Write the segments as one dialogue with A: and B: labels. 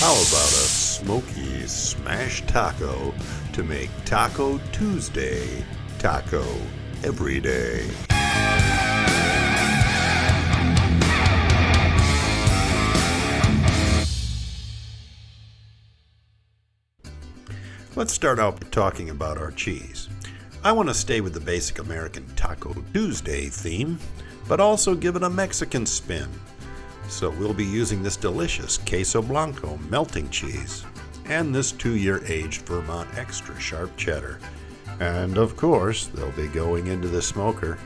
A: How about a smoky smash taco to make Taco Tuesday taco every day? Let's start out by talking about our cheese. I want to stay with the basic American Taco Tuesday theme, but also give it a Mexican spin. So we'll be using this delicious Queso Blanco melting cheese and this 2-year aged Vermont extra sharp cheddar. And of course, they'll be going into the smoker.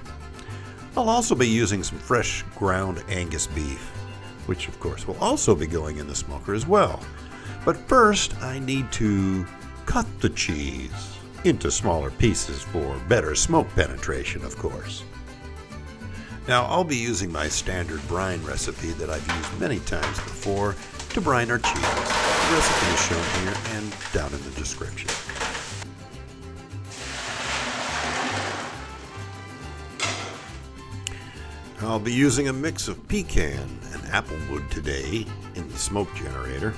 A: I'll also be using some fresh ground Angus beef, which of course will also be going in the smoker as well. But first, I need to cut the cheese into smaller pieces for better smoke penetration, of course. Now, I'll be using my standard brine recipe that I've used many times before to brine our cheese. The recipe is shown here and down in the description. I'll be using a mix of pecan and applewood today in the smoke generator.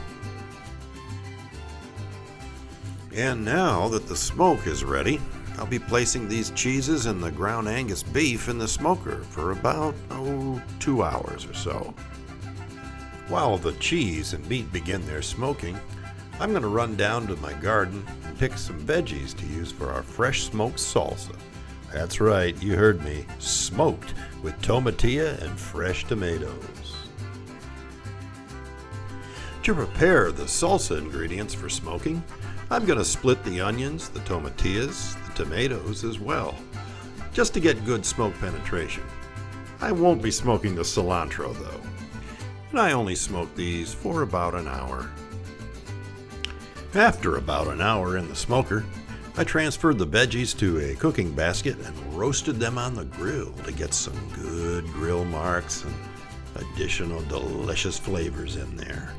A: And now that the smoke is ready, I'll be placing these cheeses and the ground Angus beef in the smoker for about 2 hours or so. While the cheese and meat begin their smoking, I'm going to run down to my garden and pick some veggies to use for our fresh smoked salsa. That's right, you heard me, smoked with tomatilla and fresh tomatoes. To prepare the salsa ingredients for smoking, I'm going to split the onions, the tomatillas, the tomatoes as well, just to get good smoke penetration. I won't be smoking the cilantro though, and I only smoke these for about an hour. After about an hour in the smoker, I transferred the veggies to a cooking basket and roasted them on the grill to get some good grill marks and additional delicious flavors in there.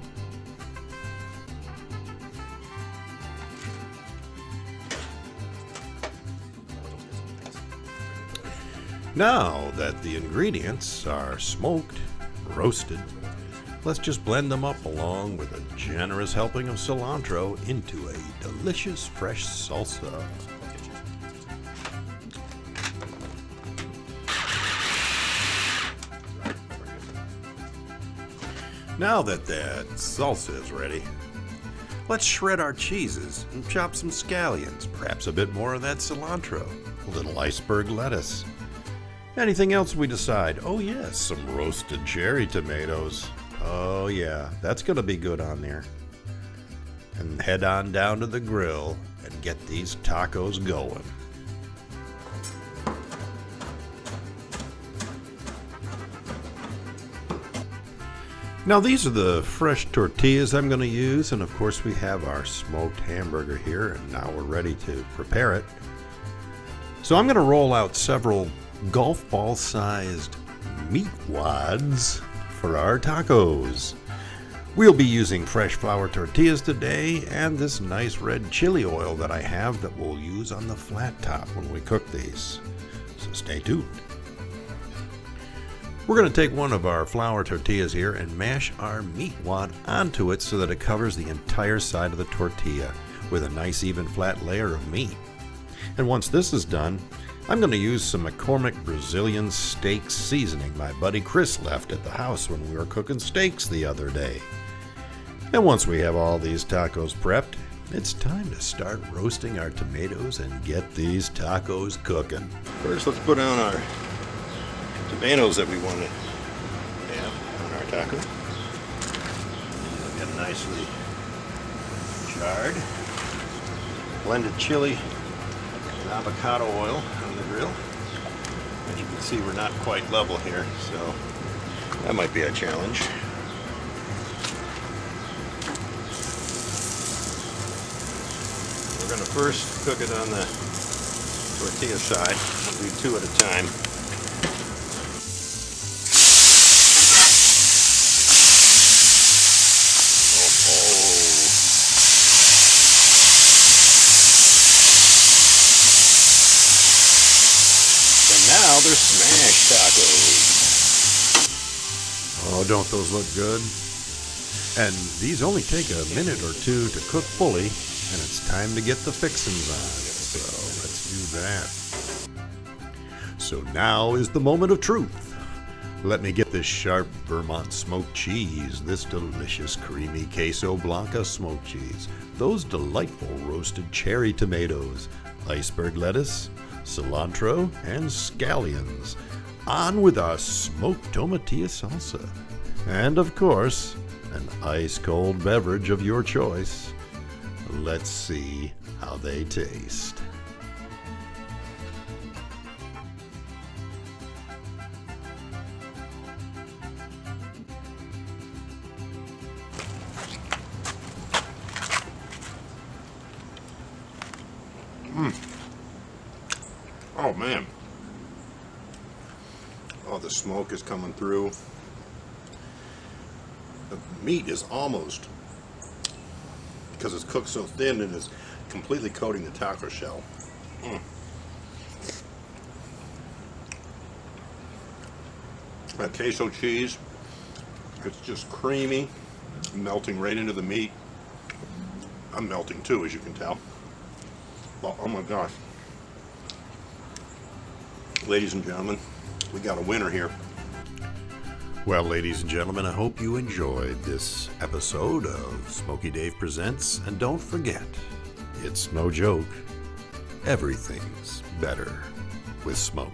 A: Now that the ingredients are smoked, roasted, let's just blend them up along with a generous helping of cilantro into a delicious fresh salsa. Now that salsa is ready, let's shred our cheeses and chop some scallions, perhaps a bit more of that cilantro, a little iceberg lettuce. Anything else we decide? Oh yes, some roasted cherry tomatoes. Oh yeah, that's going to be good on there. And head on down to the grill and get these tacos going. Now these are the fresh tortillas I'm going to use, and of course we have our smoked hamburger here, and now we're ready to prepare it. So I'm going to roll out several golf ball sized meat wads for our tacos. We'll be using fresh flour tortillas today and this nice red chili oil that I have that we'll use on the flat top when we cook these. So stay tuned. We're going to take one of our flour tortillas here and mash our meat wad onto it so that it covers the entire side of the tortilla with a nice even flat layer of meat. And once this is done, I'm going to use some McCormick Brazilian steak seasoning my buddy Chris left at the house when we were cooking steaks the other day. And once we have all these tacos prepped, it's time to start roasting our tomatoes and get these tacos cooking. First, let's put on our tomatoes that we want to have on our taco. They'll get nicely charred. Blended chili and avocado oil on the grill. As you can see, we're not quite level here, so that might be a challenge. We're going to first cook it on the tortilla side. We'll do 2 at a time. Now they're smash tacos. Oh, don't those look good? And these only take a minute or two to cook fully, and it's time to get the fixins on. So let's do that. So now is the moment of truth. Let me get this sharp Vermont smoked cheese, this delicious creamy queso blanca smoked cheese, those delightful roasted cherry tomatoes, iceberg lettuce, cilantro, and scallions. On with our smoked tomatilla salsa. And of course, an ice-cold beverage of your choice. Let's see how they taste. Oh man. Oh, the smoke is coming through. The meat is almost, because it's cooked so thin and it's completely coating the taco shell. That queso cheese, it's just creamy, melting right into the meat. I'm melting too, as you can tell. Oh my gosh. Ladies and gentlemen, we got a winner here. Well, ladies and gentlemen, I hope you enjoyed this episode of Smokey Dave Presents. And don't forget, it's no joke, everything's better with smoke.